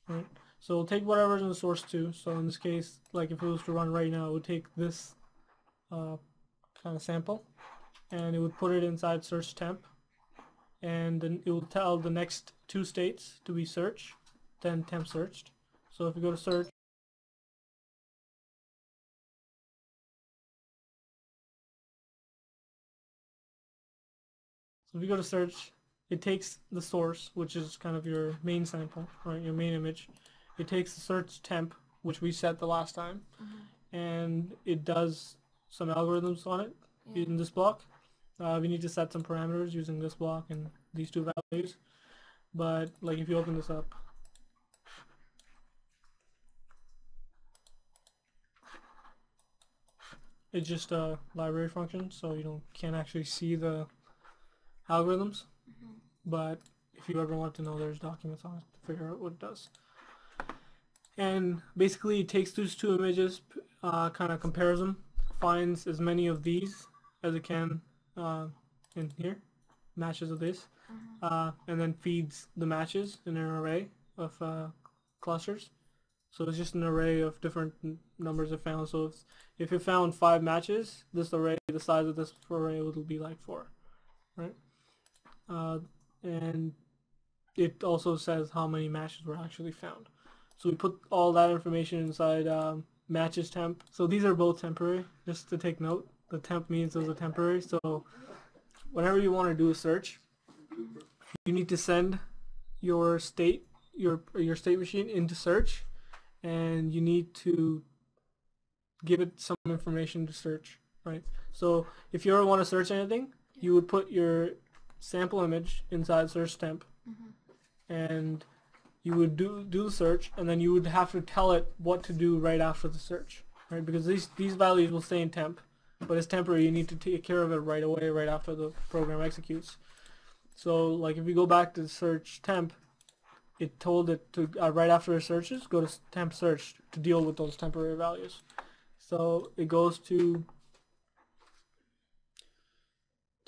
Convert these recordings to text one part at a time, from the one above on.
right? So it'll take whatever's in the source too. So in this case, like if it was to run right now, it would take this kind of sample, and it would put it inside search temp, and then it will tell the next two states to be search, then temp searched. So if you go to search, it takes the source, which is kind of your main sample, right? Your main image. It takes the search temp, which we set the last time, and it does some algorithms on it in this block. We need to set some parameters using this block and these two values. But like if you open this up, it's just a library function, so you can't actually see the algorithms. But if you ever want to know, there's documents on it to figure out what it does. And basically it takes those two images, kind of compares them, finds as many of these as it can in here, matches of this, and then feeds the matches in an array of clusters. So it's just an array of different numbers it found. So if it found 5 matches, this array, the size of this array will be like 4, right? And it also says how many matches were actually found. So we put all that information inside matches temp. So these are both temporary, just to take note. The temp means those are temporary. So whenever you want to do a search, you need to send your state, your state machine into search, and you need to give it some information to search, right? So if you ever want to search anything, you would put your sample image inside search temp, and you would do the search, and then you would have to tell it what to do right after the search, right? Because these values will stay in temp, but it's temporary. You need to take care of it right away, right after the program executes. So like if you go back to the search temp, it told it to right after it searches, go to temp search to deal with those temporary values. So it goes to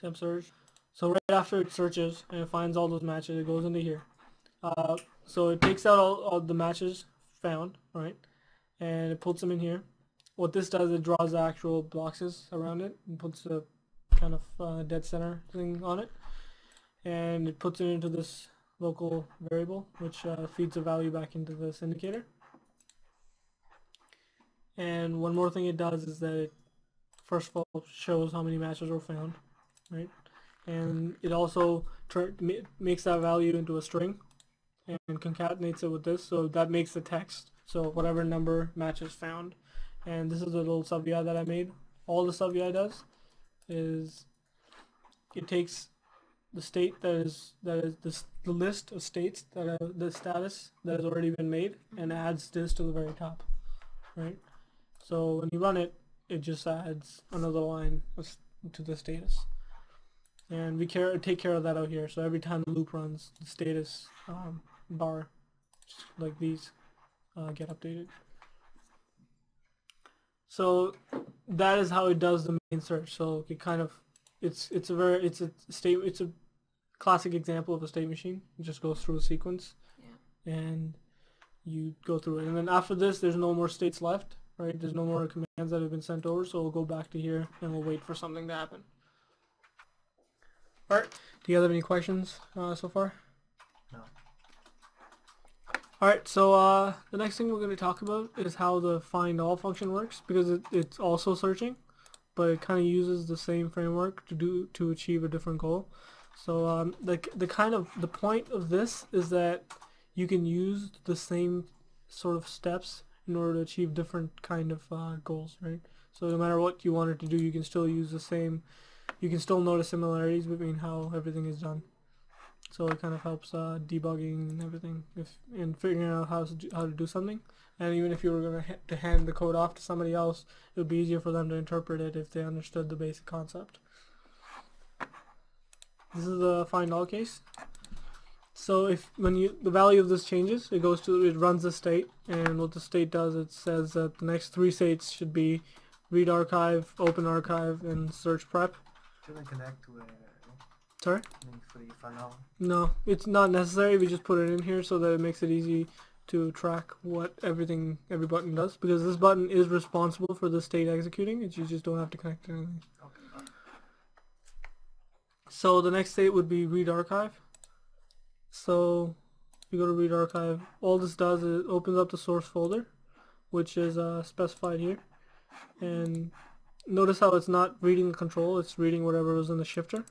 temp search. So right after it searches and it finds all those matches, it goes into here. So it takes out all the matches found, right? And it puts them in here. What this does, it draws the actual boxes around it and puts a kind of dead center thing on it. And it puts it into this local variable, which feeds a value back into this indicator. And one more thing it does is that it first of all shows how many matches were found, right? And it also makes that value into a string and concatenates it with this, so that makes the text. So whatever number matches found. And this is a little sub VI that I made. All the sub VI does is it takes the state that is the list of states that are the status that has already been made, and adds this to the very top, right? So when you run it, it just adds another line to the status, and we take care of that out here. So every time the loop runs, the status bar, just like these, get updated. So that is how it does the main search. So it kind of it's a classic example of a state machine. It just goes through a sequence, and you go through it. And then after this, there's no more states left, right? There's no more commands that have been sent over, so we'll go back to here and we'll wait for something to happen. All right. Do you guys have any questions so far? No. All right. So the next thing we're going to talk about is how the find all function works, because it's also searching, but it kind of uses the same framework to achieve a different goal. So the point of this is that you can use the same sort of steps in order to achieve different kind of goals, right? So no matter what you wanted to do, you can still use the same. You can still notice similarities between how everything is done. So it kind of helps debugging and everything, and figuring out how to do something. And even if you were going to hand the code off to somebody else, it would be easier for them to interpret it if they understood the basic concept. This is the find all case. So when the value of this changes, it runs the state, and what the state does, it says that the next 3 states should be read archive, open archive, and search prep. Shouldn't connect to a Sorry? for the find all. No, it's not necessary. We just put it in here so that it makes it easy to track what every button does, because this button is responsible for the state executing. You just don't have to connect to anything. Okay. So the next state would be read archive. So if you go to read archive, all this does is it opens up the source folder, which is specified here, and notice how it's not reading the control, it's reading whatever was in the shifter,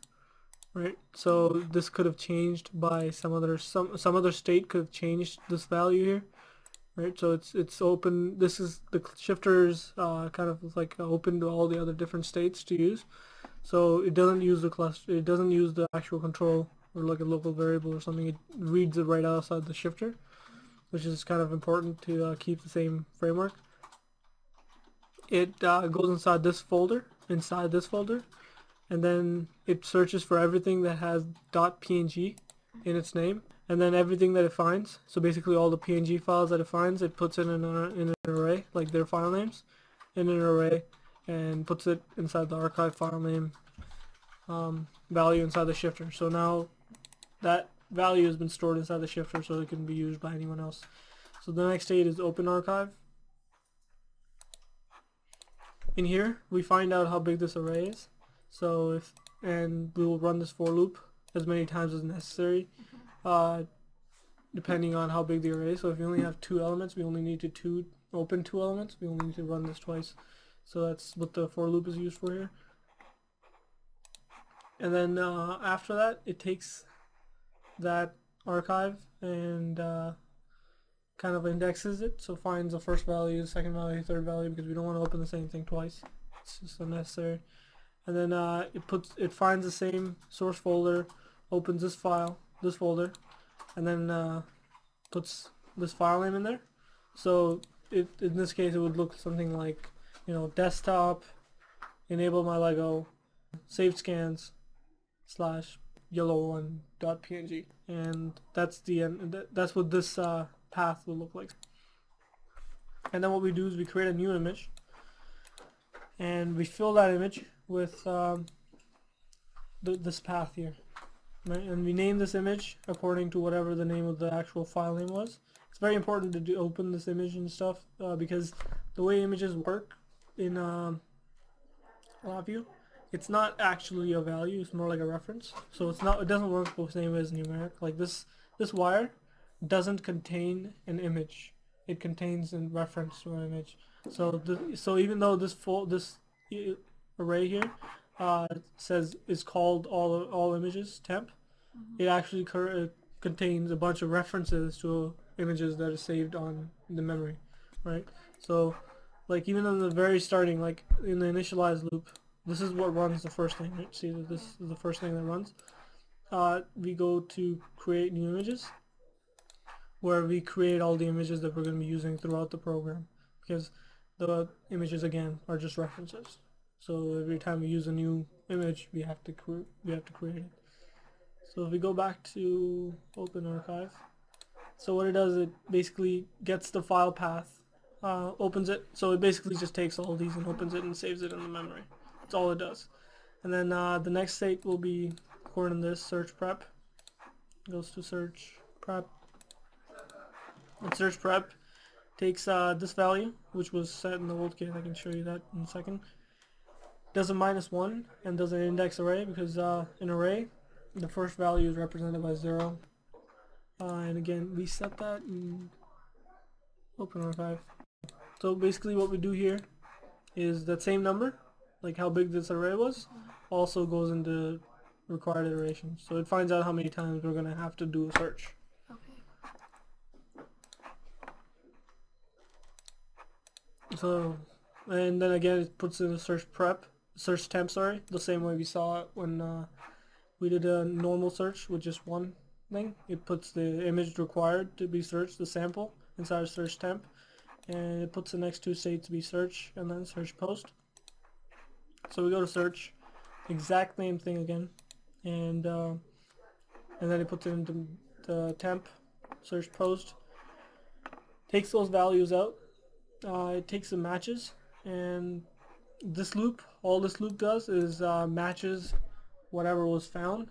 right? So this could have changed by some other state could have changed this value here, right? So it's open. This is the shifter's kind of like open to all the other different states to use. So it doesn't use the cluster. It doesn't use the actual control or like a local variable or something. It reads it right outside the shifter, which is kind of important to keep the same framework. It goes inside this folder, and then it searches for everything that has .png in its name, and then everything that it finds. So basically all the PNG files that it finds, it puts it in an array, like their file names, in an array, and puts it inside the archive file name value inside the shifter. So now that value has been stored inside the shifter, so it can be used by anyone else. So the next state is open archive. In here we find out how big this array is. So and we will run this for loop as many times as necessary, depending on how big the array is. So if you only have 2 elements, we only need to open 2 elements. We only need to run this twice. So that's what the for loop is used for here. And then after that, it takes that archive and kind of indexes it, so finds the first value, second value, third value, because we don't want to open the same thing twice. It's just unnecessary. And then it finds the same source folder, opens this folder, and then puts this file name in there. So in this case, it would look something like, desktop, enable my Lego, saved scans, /yellow1.png, and that's the end. That's what this path will look like. And then what we do is we create a new image, and we fill that image with this path here, right? And we name this image according to whatever the name of the actual file name was. It's very important to open this image and stuff because the way images work in LabVIEW, it's not actually a value, it's more like a reference. So it doesn't work the same way as numeric. Like this wire doesn't contain an image, it contains a reference to an image. So even though this array here is called all images temp, it actually contains a bunch of references to images that are saved on the memory, right? So like even in the very starting, like in the initialize loop, this is what runs the first thing, right? See that this is the first thing that runs. We go to create new images, where we create all the images that we're going to be using throughout the program, because the images again are just references. So every time we use a new image, we have to create it. So if we go back to open archive, so what it does, it basically gets the file path, opens it. So it basically just takes all these and opens it and saves it in the memory. That's all it does. And then the next state will be according to this search prep. Goes to search prep. And search prep takes this value, which was set in the old case. I can show you that in a second. Does a -1 and does an index array, because an array, the first value is represented by 0. And again, we set that in open archive. So basically what we do here is that same number, like how big this array was, also goes into required iterations. So it finds out how many times we're going to have to do a search. Okay. So, and then again it puts in a search temp, the same way we saw it when we did a normal search with just one thing. It puts the image required to be searched, the sample, inside of search temp, and it puts the next 2 states to be search and then search post. So we go to search, exact same thing again, and then it puts it into the temp, search post, takes those values out, it takes the matches, and all this loop does is matches whatever was found,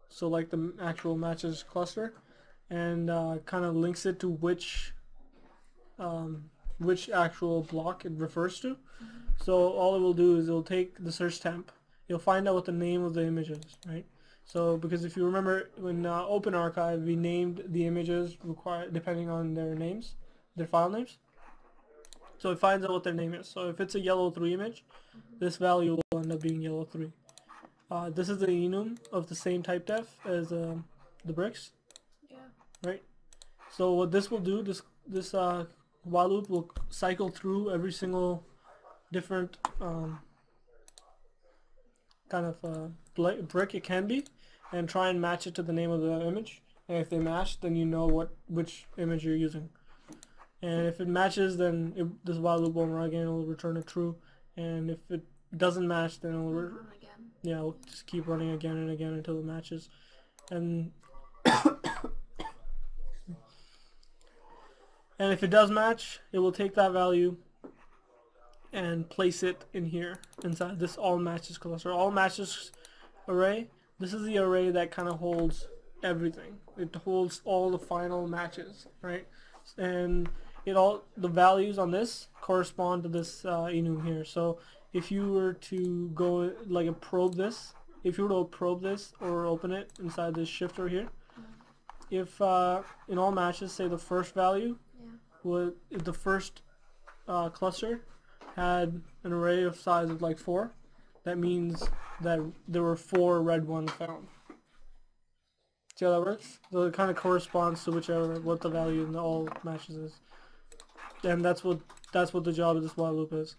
so like the actual matches cluster, and kind of links it to which actual block it refers to. So all it will do is it'll take the search temp. You'll find out what the name of the image is, right? So because if you remember when Open Archive, we named the images required depending on their names, their file names. So it finds out what their name is. So if it's a yellow 3 image, this value will end up being yellow 3. This is the enum of the same type def as the bricks, Yeah. right? So what this will do, this while loop will cycle through every single different kind of brick it can be, and try and match it to the name of the image. And if they match, then you know which image you're using. And if it matches, then this while loop won't run again. It'll return a true. And if it doesn't match, then it'll Run again. yeah, it'll just keep running again and again until it matches. And and if it does match, it will take that value and place it in here inside this all matches cluster. All matches array. This is the array that kind of holds everything. It holds all the final matches, right? And the values on this correspond to this enum here. So if you were to go like probe this, if you were to probe this or open it inside this shifter here, if in all matches, say the first value, if the first cluster had an array of size of like 4, that means that there were 4 red ones found. See how that works? So it kind of corresponds to what the value in the all matches is, and that's what the job of this while loop is.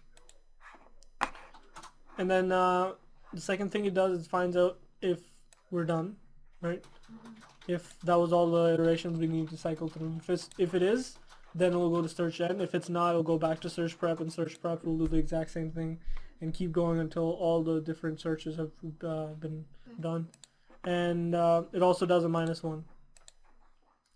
And then the second thing it does is finds out if we're done, right? If that was all the iterations we need to cycle through. If it is, then we'll go to search end. If it's not, it'll go back to search prep, and search prep will do the exact same thing and keep going until all the different searches have been done. And it also does a -1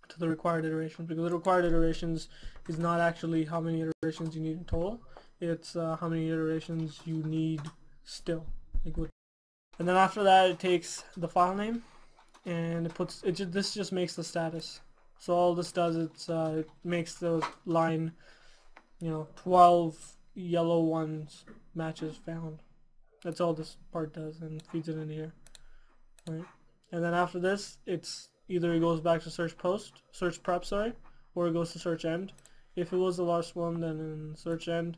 to the required iterations, because the required iterations is not actually how many iterations you need in total. It's how many iterations you need still. And then after that, it takes the file name and this just makes the status. So all this does, it makes the line, 12 yellow ones matches found. That's all this part does, and feeds it into here, right? And then after this, it's either it goes back to search prep, or it goes to search end. If it was the last one, then in search end.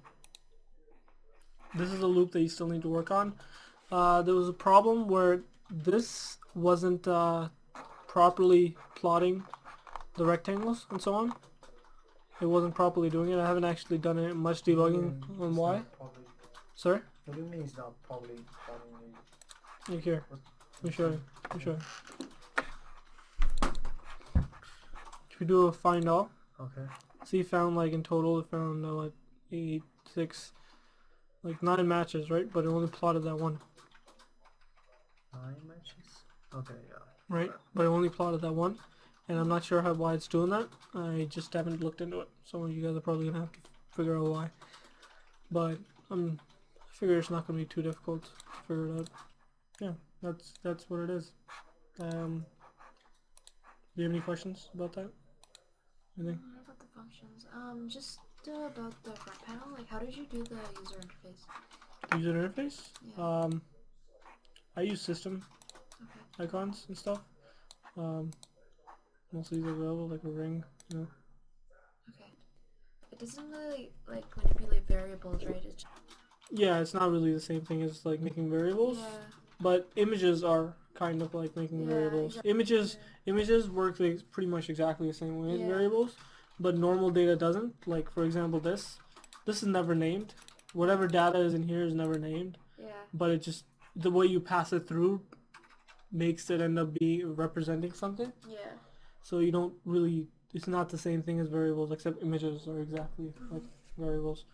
This is a loop that you still need to work on. There was a problem where this wasn't properly plotting the rectangles and so on. It wasn't properly doing it. I haven't actually done it much debugging on why. Sorry? What do you mean it's not probably plotting Look here. Let me show you. If we do a find all, Okay. see, found like in total, it found like 8, 6, like 9 matches, right? But it only plotted that one. 9 matches? Okay, yeah. Right? But it only plotted that one. And I'm not sure why it's doing that. I just haven't looked into it. So you guys are probably going to have to figure out why. But I figure it's not going to be too difficult to figure it out. Yeah, that's what it is. Do you have any questions about that? Anything? What about the functions? Just about the front panel. Like, how did you do the user interface? User interface? Yeah. I use system icons and stuff. Most of these are available, like a ring, Okay. It doesn't really like manipulate variables, right? It's just... Yeah, it's not really the same thing as like making variables. Yeah. But images are kind of like making variables. Exactly. Images work pretty much exactly the same way as variables, but normal data doesn't. Like for example, this is never named. Whatever data is in here is never named. Yeah. But it just, the way you pass it through makes it end up being representing something. Yeah. So you don't really, it's not the same thing as variables, except images are exactly like variables.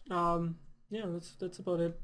Yeah, that's about it.